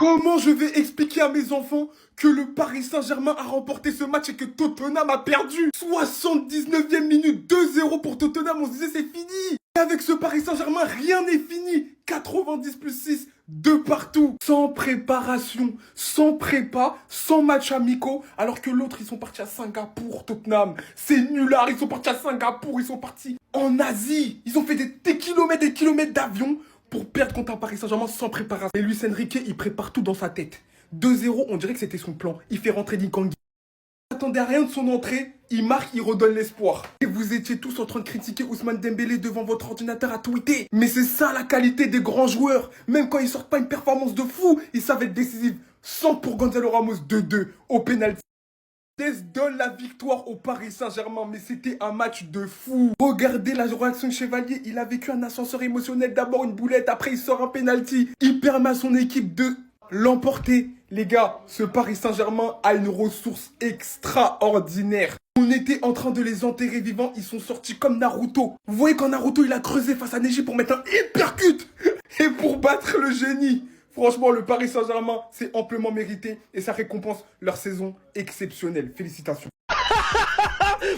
Comment je vais expliquer à mes enfants que le Paris Saint-Germain a remporté ce match et que Tottenham a perdu? 79e minute, 2-0 pour Tottenham, on se disait c'est fini. Et avec ce Paris Saint-Germain, rien n'est fini. 90 plus 6, de partout. Sans préparation, sans prépa, sans match amicaux. Alors que l'autre, ils sont partis à Singapour, Tottenham. C'est nulard, ils sont partis à Singapour, ils sont partis en Asie. Ils ont fait des kilomètres d'avion pour perdre contre un Paris Saint-Germain sans préparation. Et Luis Enrique, il prépare tout dans sa tête. 2-0, on dirait que c'était son plan. Il fait rentrer Nikangi. Il n'attendait rien de son entrée. Il marque, il redonne l'espoir. Et vous étiez tous en train de critiquer Ousmane Dembélé devant votre ordinateur à tweeter. Mais c'est ça la qualité des grands joueurs. Même quand ils sortent pas une performance de fou, ils savent être décisifs. Sans pour Gonzalo Ramos 2-2 au pénalty. Donne la victoire au Paris Saint-Germain, mais c'était un match de fou. Regardez la réaction de Chevalier, il a vécu un ascenseur émotionnel, d'abord une boulette, après il sort un penalty. Il permet à son équipe de l'emporter. Les gars, ce Paris Saint-Germain a une ressource extraordinaire. On était en train de les enterrer vivants, ils sont sortis comme Naruto. Vous voyez quand Naruto il a creusé face à Neji pour mettre un hypercut et pour battre le génie. Franchement, le Paris Saint-Germain, c'est amplement mérité et ça récompense leur saison exceptionnelle. Félicitations.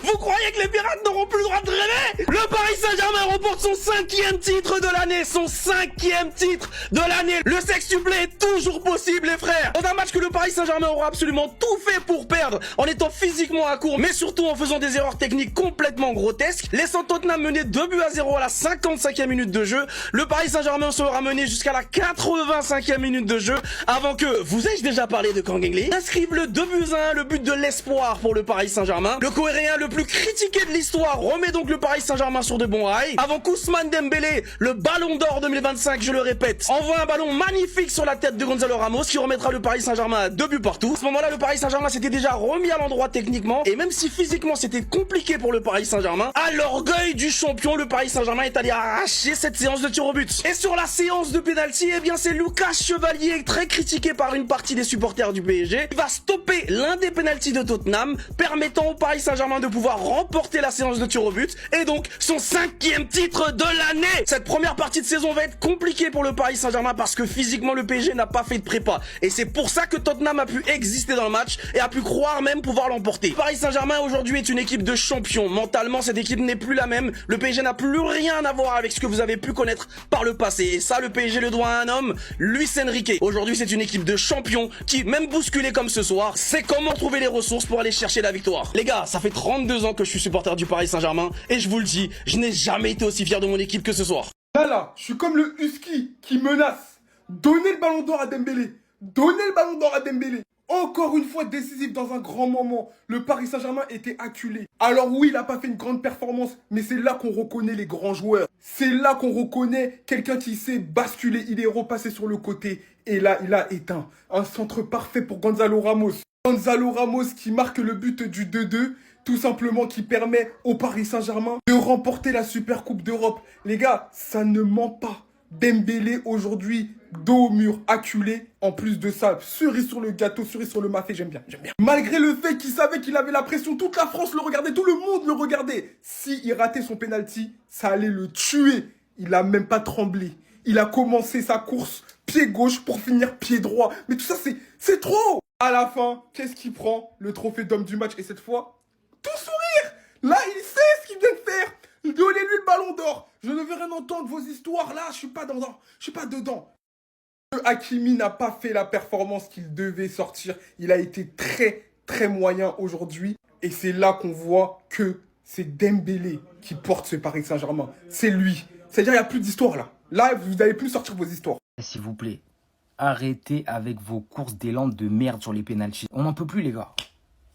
Vous croyez que les pirates n'auront plus le droit de rêver? Le Paris Saint-Germain remporte son 5e titre de l'année. Son 5e titre de l'année. Le sextuplé est toujours possible, les frères. Dans un match que le Paris Saint-Germain aura absolument tout fait pour perdre, en étant physiquement à court, mais surtout en faisant des erreurs techniques complètement grotesques, laissant Tottenham mener 2-0 à la 55e minute de jeu. Le Paris Saint-Germain sera mené jusqu'à la 85e minute de jeu, avant que, vous ai-je déjà parlé de Kang In Lee, inscrive le 2-1, le but de l'espoir pour le Paris Saint-Germain. Le Coréen le plus critiqué de l'histoire remet donc le Paris Saint-Germain sur de bons rails, avant qu'Ousmane Dembélé, le ballon d'or 2025, je le répète, envoie un ballon magnifique sur la tête de Gonzalo Ramos qui remettra le Paris Saint-Germain à 2 buts partout. À ce moment-là, le Paris Saint-Germain s'était déjà remis à l'endroit techniquement, et même si physiquement c'était compliqué pour le Paris Saint-Germain, à l'orgueil du champion, le Paris Saint-Germain est allé arracher cette séance de tir au but. Et sur la séance de pénalty, eh bien c'est Lucas Chevalier, très critiqué par une partie des supporters du PSG, qui va stopper l'un des pénaltys de Tottenham, permettant au Paris Saint-Germain de pouvoir remporter la séance de tir au but et donc son 5e titre de l'année. Cette première partie de saison va être compliquée pour le Paris Saint-Germain parce que physiquement le PSG n'a pas fait de prépa et c'est pour ça que Tottenham a pu exister dans le match et a pu croire même pouvoir l'emporter. Paris Saint-Germain aujourd'hui est une équipe de champions. Mentalement cette équipe n'est plus la même. Le PSG n'a plus rien à voir avec ce que vous avez pu connaître par le passé et ça le PSG le doit à un homme, Luis Enrique. Aujourd'hui c'est une équipe de champions qui, même bousculée comme ce soir, sait comment trouver les ressources pour aller chercher la victoire. Les gars, ça fait 32 ans que je suis supporter du Paris Saint-Germain et je vous le dis, je n'ai jamais été aussi fier de mon équipe que ce soir. Là, je suis comme le Husky qui menace. Donnez le ballon d'or à Dembélé. Donnez le ballon d'or à Dembélé. Encore une fois décisif dans un grand moment. Le Paris Saint-Germain était acculé. Alors oui, il n'a pas fait une grande performance, mais c'est là qu'on reconnaît les grands joueurs. C'est là qu'on reconnaît quelqu'un qui sait basculer. Il est repassé sur le côté et là, il a éteint. Un centre parfait pour Gonzalo Ramos. Gonzalo Ramos qui marque le but du 2-2. Tout simplement qui permet au Paris Saint-Germain de remporter la Super Coupe d'Europe. Les gars, ça ne ment pas. Dembélé aujourd'hui, dos au mur, acculé. En plus de ça, cerise sur le gâteau, cerise sur le mafé, j'aime bien, j'aime bien. Malgré le fait qu'il savait qu'il avait la pression, toute la France le regardait, tout le monde le regardait. S'il ratait son penalty, ça allait le tuer. Il a même pas tremblé. Il a commencé sa course pied gauche pour finir pied droit. Mais tout ça, c'est trop. À la fin, qu'est-ce qu'il prend? Le trophée d'homme du match. Et cette fois, tout sourire. Là, il sait ce qu'il vient de faire. Donnez-lui le ballon d'or. Je ne veux rien entendre vos histoires. Là, je suis pas dedans. Je suis pas dedans. Hakimi n'a pas fait la performance qu'il devait sortir. Il a été très moyen aujourd'hui. Et c'est là qu'on voit que c'est Dembélé qui porte ce Paris Saint-Germain. C'est lui. C'est-à-dire, il n'y a plus d'histoire là. Là, vous n'allez plus sortir vos histoires. S'il vous plaît, arrêtez avec vos courses d'élan de merde sur les pénaltys. On n'en peut plus, les gars.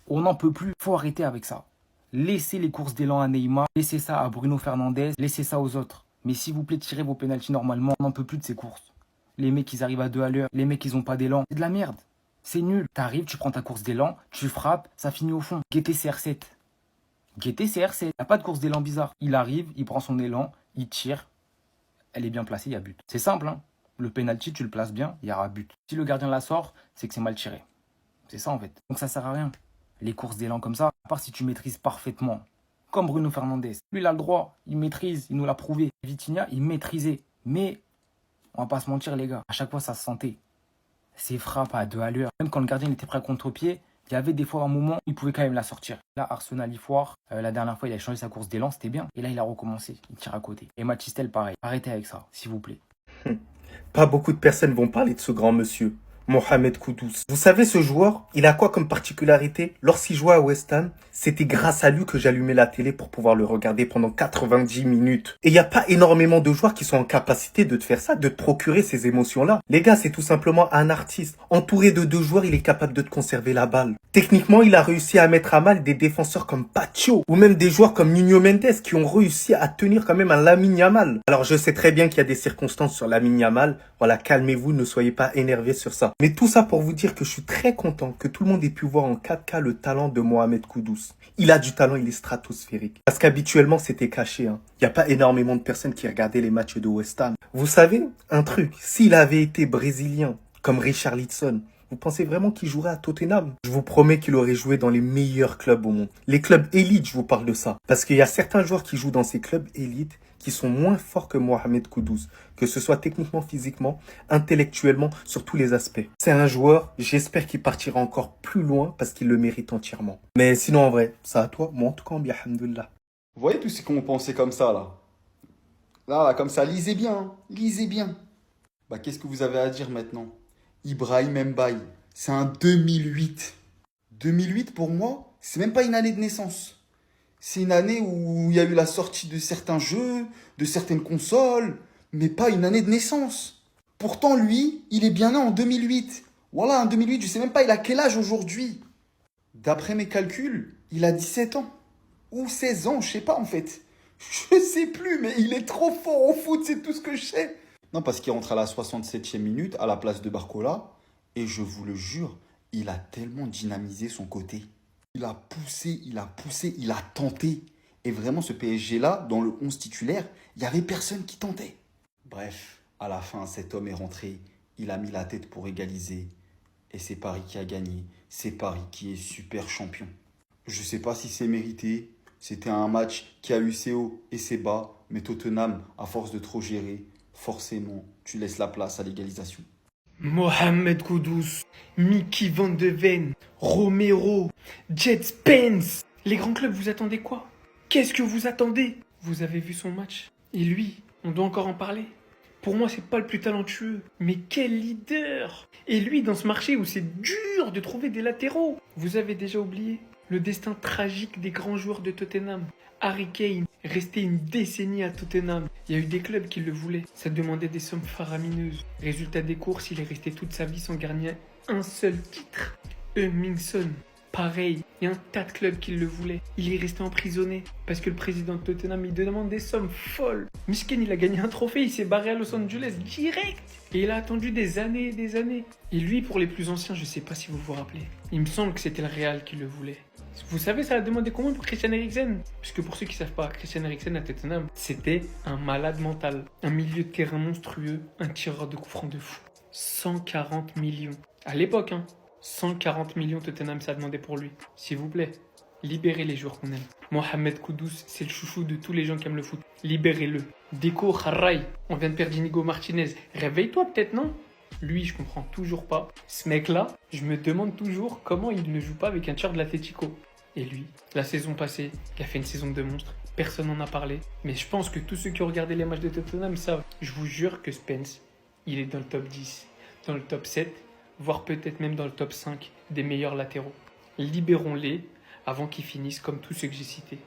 On n'en peut plus. Faut arrêter avec ça. Laissez les courses d'élan à Neymar. Laissez ça à Bruno Fernandes. Laissez ça aux autres. Mais s'il vous plaît, tirez vos pénaltys normalement. On n'en peut plus de ces courses. Les mecs, ils arrivent à 2 à l'heure. Les mecs, ils ont pas d'élan. C'est de la merde. C'est nul. T'arrives, tu prends ta course d'élan, tu frappes, ça finit au fond. Guettez CR7. Guettez CR7. Il n'y a pas de course d'élan bizarre. Il arrive, il prend son élan, il tire. Elle est bien placée, il y a but. C'est simple, hein. Le penalty, tu le places bien, il y aura but. Si le gardien la sort, c'est que c'est mal tiré. C'est ça, en fait. Donc ça sert à rien. Les courses d'élan comme ça, à part si tu maîtrises parfaitement. Comme Bruno Fernandes. Lui, il a le droit, il maîtrise, il nous l'a prouvé. Vitinha, il maîtrisait. Mais, on va pas se mentir, les gars, à chaque fois, ça se sentait. Ses frappes à 2 à l'heure. Même quand le gardien était prêt à contre-pied, il y avait des fois un moment, il pouvait quand même la sortir. Là, Arsenal, il foire. La dernière fois, il a changé sa course d'élan, c'était bien. Et là, il a recommencé. Il tire à côté. Et Mathystel, pareil. Arrêtez avec ça, s'il vous plaît. Pas beaucoup de personnes vont parler de ce grand monsieur, Mohamed Kudus. Vous savez, ce joueur, il a quoi comme particularité? Lorsqu'il jouait à West Ham, c'était grâce à lui que j'allumais la télé pour pouvoir le regarder pendant 90 minutes. Et il n'y a pas énormément de joueurs qui sont en capacité de te faire ça, de te procurer ces émotions-là. Les gars, c'est tout simplement un artiste. Entouré de 2 joueurs, il est capable de te conserver la balle. Techniquement, il a réussi à mettre à mal des défenseurs comme Pacho ou même des joueurs comme Nuno Mendes qui ont réussi à tenir quand même un Lamine Yamal. Alors, je sais très bien qu'il y a des circonstances sur Lamine Yamal. Voilà, calmez-vous, ne soyez pas énervés sur ça. Mais tout ça pour vous dire que je suis très content que tout le monde ait pu voir en 4K le talent de Mohamed Kudus. Il a du talent, il est stratosphérique. Parce qu'habituellement, c'était caché. Il n'y a pas énormément de personnes qui regardaient les matchs de West Ham. Vous savez, un truc, s'il avait été brésilien, comme Richarlison, vous pensez vraiment qu'il jouerait à Tottenham? Je vous promets qu'il aurait joué dans les meilleurs clubs au monde. Les clubs élites, je vous parle de ça. Parce qu'il y a certains joueurs qui jouent dans ces clubs élites qui sont moins forts que Mohamed Kudus. Que ce soit techniquement, physiquement, intellectuellement, sur tous les aspects. C'est un joueur, j'espère qu'il partira encore plus loin parce qu'il le mérite entièrement. Mais sinon, en vrai, ça à toi, moi en tout cas, bien, alhamdoulilah. Vous voyez tous ceux qui ont pensé comme ça, là? Là, comme ça, lisez bien, hein. Lisez bien. Bah, qu'est-ce que vous avez à dire maintenant? Ibrahim Mbaye, c'est un 2008. 2008, pour moi, c'est même pas une année de naissance. C'est une année où il y a eu la sortie de certains jeux, de certaines consoles, mais pas une année de naissance. Pourtant, lui, il est bien né en 2008. Voilà, en 2008, je sais même pas, il a quel âge aujourd'hui? D'après mes calculs, il a 17 ans. Ou 16 ans, je sais pas en fait. Je sais plus, mais il est trop fort au foot, c'est tout ce que je sais. Non, parce qu'il rentre à la 67e minute à la place de Barcola. Et je vous le jure, il a tellement dynamisé son côté. Il a poussé, il a tenté. Et vraiment, ce PSG-là, dans le 11 titulaire, il n'y avait personne qui tentait. Bref, à la fin, cet homme est rentré. Il a mis la tête pour égaliser. Et c'est Paris qui a gagné. C'est Paris qui est super champion. Je sais pas si c'est mérité. C'était un match qui a eu ses hauts et ses bas. Mais Tottenham, à force de trop gérer, forcément, tu laisses la place à l'égalisation. Mohamed Kudus, Mickey Van de Ven, Romero, Jet Spence. Les grands clubs, vous attendez quoi? Qu'est-ce que vous attendez? Vous avez vu son match? Et lui, on doit encore en parler. Pour moi, c'est pas le plus talentueux. Mais quel leader! Et lui, dans ce marché où c'est dur de trouver des latéraux. Vous avez déjà oublié le destin tragique des grands joueurs de Tottenham. Harry Kane, resté une décennie à Tottenham. Il y a eu des clubs qui le voulaient. Ça demandait des sommes faramineuses. Résultat des courses, il est resté toute sa vie sans gagner un seul titre. Mingson, pareil. Il y a un tas de clubs qui le voulaient. Il est resté emprisonné parce que le président de Tottenham, il demande des sommes folles. Misken, il a gagné un trophée, il s'est barré à Los Angeles direct. Et il a attendu des années et des années. Et lui, pour les plus anciens, je sais pas si vous vous rappelez. Il me semble que c'était le Real qui le voulait. Vous savez, ça a demandé combien pour Christian Eriksen? Puisque pour ceux qui ne savent pas, Christian Eriksen à Tottenham, c'était un malade mental. Un milieu de terrain monstrueux, un tireur de coups francs de fou. 140 millions. À l'époque, 140 millions Tottenham, ça a demandé pour lui. S'il vous plaît, libérez les joueurs qu'on aime. Mohamed Kudus, c'est le chouchou de tous les gens qui aiment le foot. Libérez-le. Deco Harray, on vient de perdre Inigo Martinez. Réveille-toi peut-être, non? Lui, je comprends toujours pas. Ce mec-là, je me demande toujours comment il ne joue pas avec un tir de l'Atlético. Et lui, la saison passée, il a fait une saison de monstre. Personne n'en a parlé. Mais je pense que tous ceux qui ont regardé les matchs de Tottenham savent. Je vous jure que Spence, il est dans le top 10, dans le top 7, voire peut-être même dans le top 5 des meilleurs latéraux. Libérons-les avant qu'ils finissent comme tous ceux que j'ai cités.